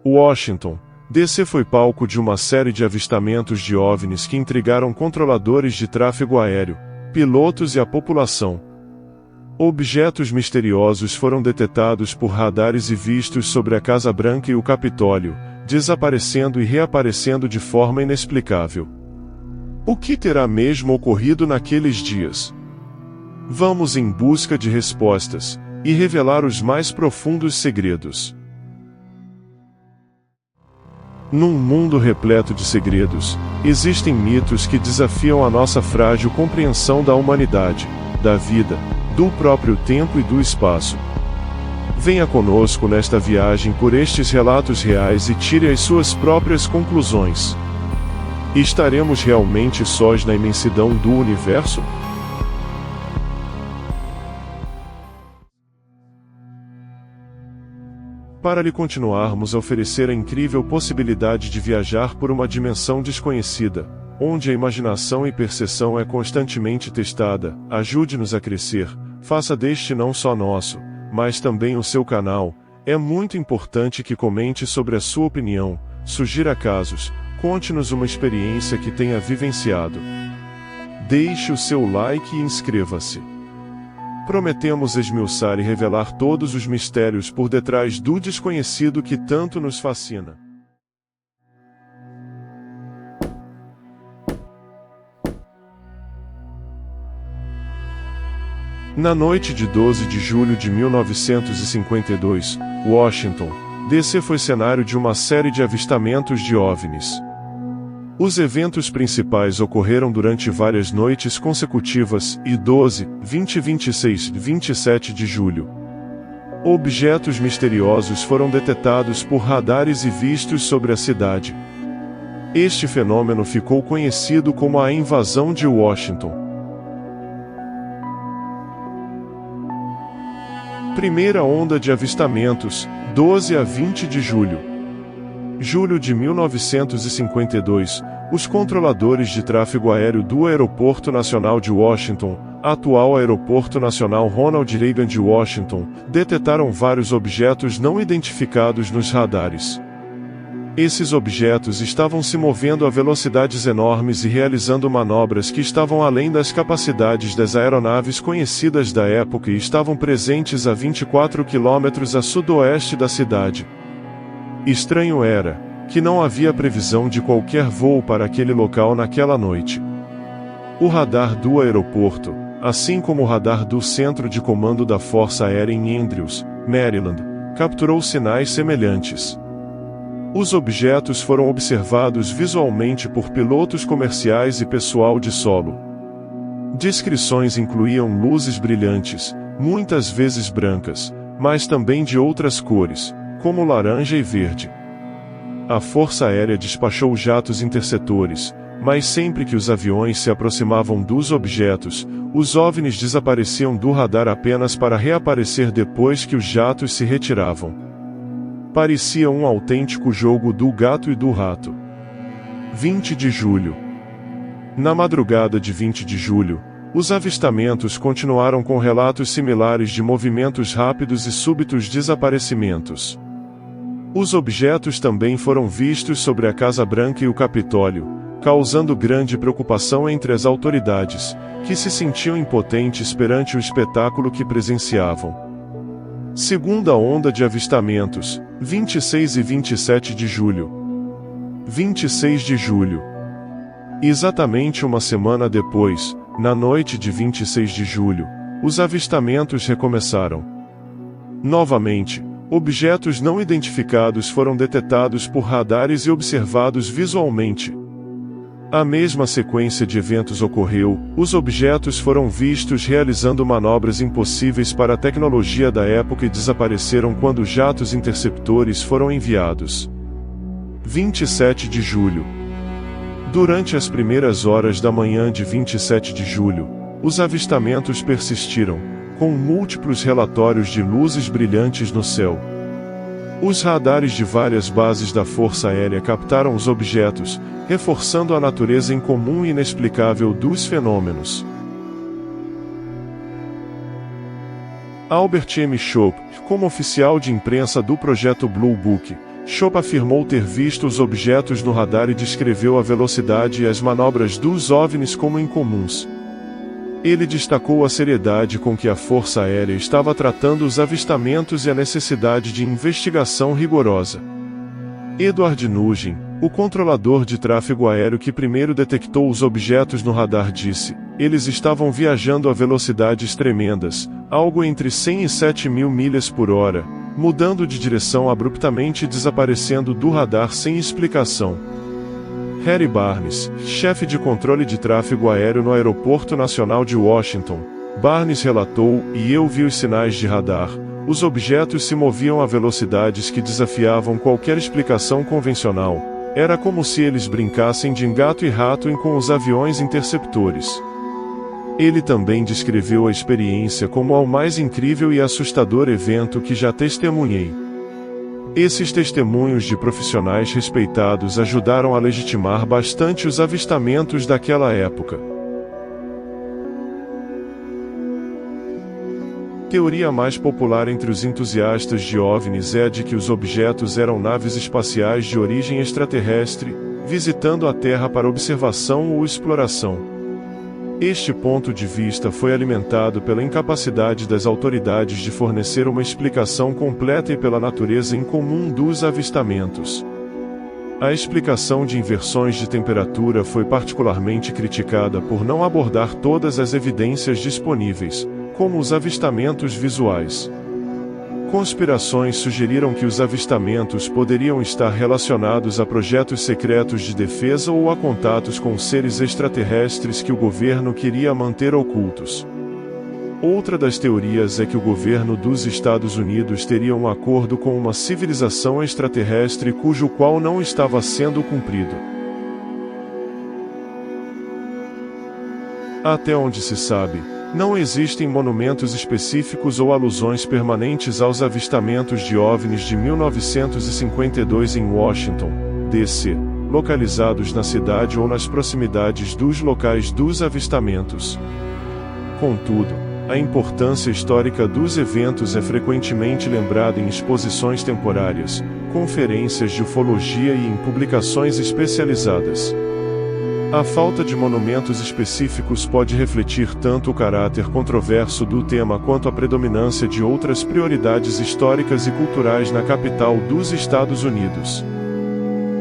Washington, D.C. foi palco de uma série de avistamentos de OVNIs que intrigaram controladores de tráfego aéreo, pilotos e a população. Objetos misteriosos foram detectados por radares e vistos sobre a Casa Branca e o Capitólio, desaparecendo e reaparecendo de forma inexplicável. O que terá mesmo ocorrido naqueles dias? Vamos em busca de respostas e revelar os mais profundos segredos. Num mundo repleto de segredos, existem mitos que desafiam a nossa frágil compreensão da humanidade, da vida, do próprio tempo e do espaço. Venha conosco nesta viagem por estes relatos reais e tire as suas próprias conclusões. Estaremos realmente sós na imensidão do universo? Para lhe continuarmos a oferecer a incrível possibilidade de viajar por uma dimensão desconhecida, onde a imaginação e percepção é constantemente testada, ajude-nos a crescer, faça deste não só nosso, mas também o seu canal. É muito importante que comente sobre a sua opinião, sugira casos, conte-nos uma experiência que tenha vivenciado. Deixe o seu like e inscreva-se. Prometemos esmiuçar e revelar todos os mistérios por detrás do desconhecido que tanto nos fascina. Na noite de 12 de julho de 1952, Washington, D.C. foi cenário de uma série de avistamentos de OVNIs. Os eventos principais ocorreram durante várias noites consecutivas, e 12, 20, 26 e 27 de julho. Objetos misteriosos foram detectados por radares e vistos sobre a cidade. Este fenômeno ficou conhecido como a invasão de Washington. Primeira onda de avistamentos, 12 a 20 de julho. Julho de 1952, os controladores de tráfego aéreo do Aeroporto Nacional de Washington, atual Aeroporto Nacional Ronald Reagan de Washington, detectaram vários objetos não identificados nos radares. Esses objetos estavam se movendo a velocidades enormes e realizando manobras que estavam além das capacidades das aeronaves conhecidas da época e estavam presentes a 24 quilômetros a sudoeste da cidade. Estranho era que não havia previsão de qualquer voo para aquele local naquela noite. O radar do aeroporto, assim como o radar do Centro de Comando da Força Aérea em Andrews, Maryland, capturou sinais semelhantes. Os objetos foram observados visualmente por pilotos comerciais e pessoal de solo. Descrições incluíam luzes brilhantes, muitas vezes brancas, mas também de outras cores, como laranja e verde. A Força Aérea despachou jatos interceptores, mas sempre que os aviões se aproximavam dos objetos, os OVNIs desapareciam do radar apenas para reaparecer depois que os jatos se retiravam. Parecia um autêntico jogo do gato e do rato. 20 de julho. Na madrugada de 20 de julho, os avistamentos continuaram com relatos similares de movimentos rápidos e súbitos desaparecimentos. Os objetos também foram vistos sobre a Casa Branca e o Capitólio, causando grande preocupação entre as autoridades, que se sentiam impotentes perante o espetáculo que presenciavam. Segunda onda de avistamentos, 26 e 27 de julho. 26 de julho. Exatamente uma semana depois, na noite de 26 de julho, os avistamentos recomeçaram. Novamente, objetos não identificados foram detectados por radares e observados visualmente. A mesma sequência de eventos ocorreu, os objetos foram vistos realizando manobras impossíveis para a tecnologia da época e desapareceram quando jatos interceptores foram enviados. 27 de julho. Durante as primeiras horas da manhã de 27 de julho, os avistamentos persistiram, com múltiplos relatórios de luzes brilhantes no céu. Os radares de várias bases da Força Aérea captaram os objetos, reforçando a natureza incomum e inexplicável dos fenômenos. Albert M. Schoep, como oficial de imprensa do projeto Blue Book, Schopp afirmou ter visto os objetos no radar e descreveu a velocidade e as manobras dos OVNIs como incomuns. Ele destacou a seriedade com que a Força Aérea estava tratando os avistamentos e a necessidade de investigação rigorosa. Edward Nugent, o controlador de tráfego aéreo que primeiro detectou os objetos no radar, disse: eles estavam viajando a velocidades tremendas, algo entre 100 e 7.000 milhas por hora, mudando de direção abruptamente e desaparecendo do radar sem explicação. Harry Barnes, chefe de controle de tráfego aéreo no Aeroporto Nacional de Washington, Barnes relatou: e eu vi os sinais de radar. Os objetos se moviam a velocidades que desafiavam qualquer explicação convencional. Era como se eles brincassem de gato e rato com os aviões interceptores. Ele também descreveu a experiência como o mais incrível e assustador evento que já testemunhei. Esses testemunhos de profissionais respeitados ajudaram a legitimar bastante os avistamentos daquela época. A teoria mais popular entre os entusiastas de OVNIs é a de que os objetos eram naves espaciais de origem extraterrestre, visitando a Terra para observação ou exploração. Este ponto de vista foi alimentado pela incapacidade das autoridades de fornecer uma explicação completa e pela natureza incomum dos avistamentos. A explicação de inversões de temperatura foi particularmente criticada por não abordar todas as evidências disponíveis, como os avistamentos visuais. Conspirações sugeriram que os avistamentos poderiam estar relacionados a projetos secretos de defesa ou a contatos com seres extraterrestres que o governo queria manter ocultos. Outra das teorias é que o governo dos Estados Unidos teria um acordo com uma civilização extraterrestre cujo qual não estava sendo cumprido. Até onde se sabe, não existem monumentos específicos ou alusões permanentes aos avistamentos de OVNIs de 1952 em Washington, D.C., localizados na cidade ou nas proximidades dos locais dos avistamentos. Contudo, a importância histórica dos eventos é frequentemente lembrada em exposições temporárias, conferências de ufologia e em publicações especializadas. A falta de monumentos específicos pode refletir tanto o caráter controverso do tema quanto a predominância de outras prioridades históricas e culturais na capital dos Estados Unidos.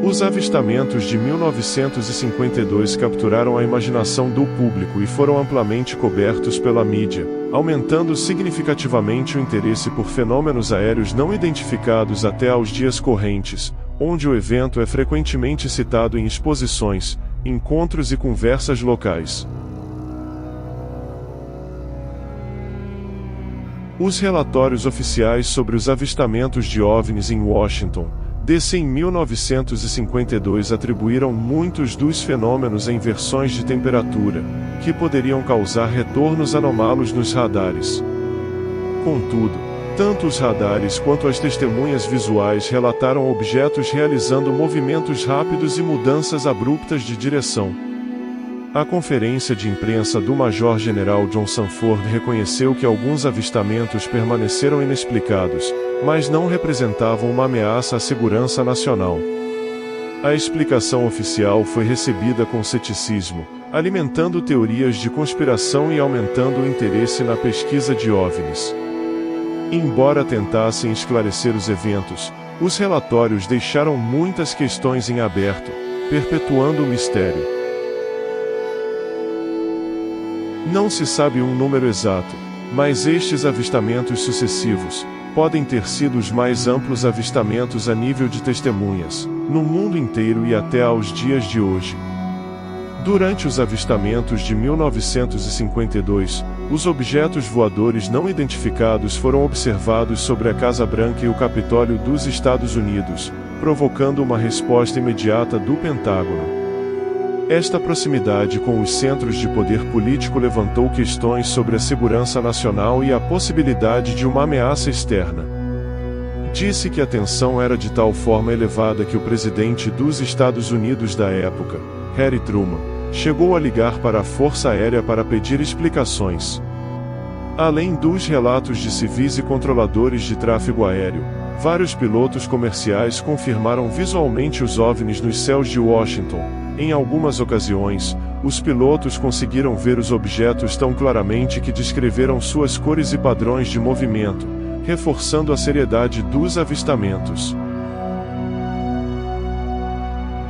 Os avistamentos de 1952 capturaram a imaginação do público e foram amplamente cobertos pela mídia, aumentando significativamente o interesse por fenômenos aéreos não identificados até aos dias correntes, onde o evento é frequentemente citado em exposições, encontros e conversas locais. Os relatórios oficiais sobre os avistamentos de OVNIs em Washington, D.C. em 1952 atribuíram muitos dos fenômenos a inversões de temperatura, que poderiam causar retornos anômalos nos radares. Contudo, tanto os radares quanto as testemunhas visuais relataram objetos realizando movimentos rápidos e mudanças abruptas de direção. A conferência de imprensa do Major-General John Sanford reconheceu que alguns avistamentos permaneceram inexplicados, mas não representavam uma ameaça à segurança nacional. A explicação oficial foi recebida com ceticismo, alimentando teorias de conspiração e aumentando o interesse na pesquisa de OVNIs. Embora tentassem esclarecer os eventos, os relatórios deixaram muitas questões em aberto, perpetuando o mistério. Não se sabe um número exato, mas estes avistamentos sucessivos podem ter sido os mais amplos avistamentos a nível de testemunhas, no mundo inteiro e até aos dias de hoje. Durante os avistamentos de 1952, os objetos voadores não identificados foram observados sobre a Casa Branca e o Capitólio dos Estados Unidos, provocando uma resposta imediata do Pentágono. Esta proximidade com os centros de poder político levantou questões sobre a segurança nacional e a possibilidade de uma ameaça externa. Disse que a tensão era de tal forma elevada que o presidente dos Estados Unidos da época, Harry Truman, chegou a ligar para a Força Aérea para pedir explicações. Além dos relatos de civis e controladores de tráfego aéreo, Vários pilotos comerciais confirmaram visualmente os OVNIs nos céus de Washington. Em algumas ocasiões, os pilotos conseguiram ver os objetos tão claramente que descreveram suas cores e padrões de movimento, reforçando a seriedade dos avistamentos.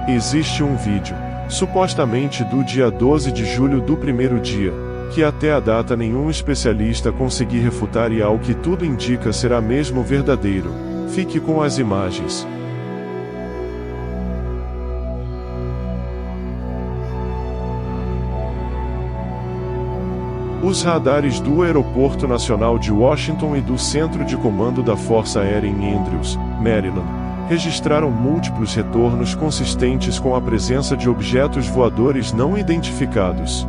Existe um vídeo, supostamente do dia 12 de julho do primeiro dia, que até a data nenhum especialista conseguiu refutar e ao que tudo indica será mesmo verdadeiro. Fique com as imagens. Os radares do Aeroporto Nacional de Washington e do Centro de Comando da Força Aérea em Andrews, Maryland, registraram múltiplos retornos consistentes com a presença de objetos voadores não identificados.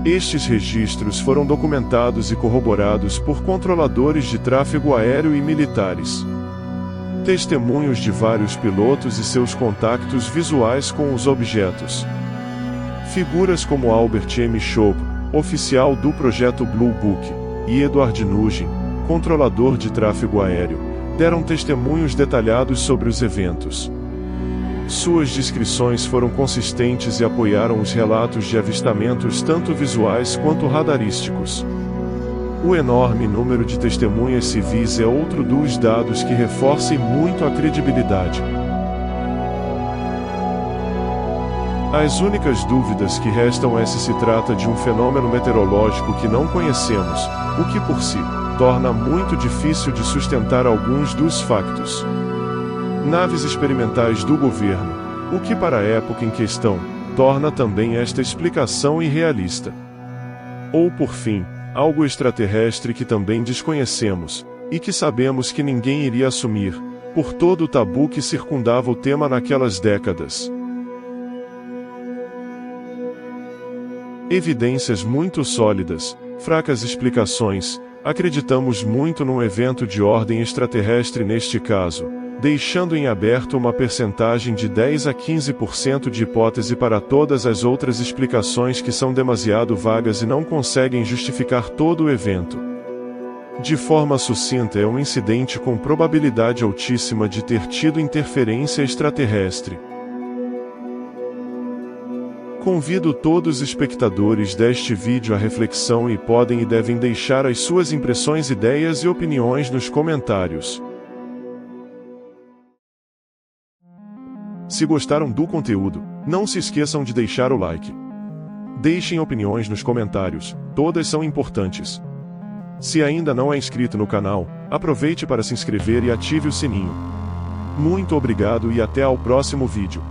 Estes registros foram documentados e corroborados por controladores de tráfego aéreo e militares. Testemunhos de vários pilotos e seus contactos visuais com os objetos. Figuras como Albert M. Schopp, oficial do projeto Blue Book, e Edward Nugent, controlador de tráfego aéreo, deram testemunhos detalhados sobre os eventos. Suas descrições foram consistentes e apoiaram os relatos de avistamentos tanto visuais quanto radarísticos. O enorme número de testemunhas civis é outro dos dados que reforcem muito a credibilidade. As únicas dúvidas que restam é se trata de um fenômeno meteorológico que não conhecemos, o que por si torna muito difícil de sustentar alguns dos factos. Naves experimentais do governo, o que para a época em questão, torna também esta explicação irrealista. Ou por fim, algo extraterrestre que também desconhecemos, e que sabemos que ninguém iria assumir, por todo o tabu que circundava o tema naquelas décadas. Evidências muito sólidas, fracas explicações, acreditamos muito num evento de ordem extraterrestre neste caso, deixando em aberto uma percentagem de 10 a 15% de hipótese para todas as outras explicações que são demasiado vagas e não conseguem justificar todo o evento. De forma sucinta, é um incidente com probabilidade altíssima de ter tido interferência extraterrestre. Convido todos os espectadores deste vídeo à reflexão e podem e devem deixar as suas impressões, ideias e opiniões nos comentários. Se gostaram do conteúdo, não se esqueçam de deixar o like. Deixem opiniões nos comentários, todas são importantes. Se ainda não é inscrito no canal, aproveite para se inscrever e ative o sininho. Muito obrigado e até ao próximo vídeo.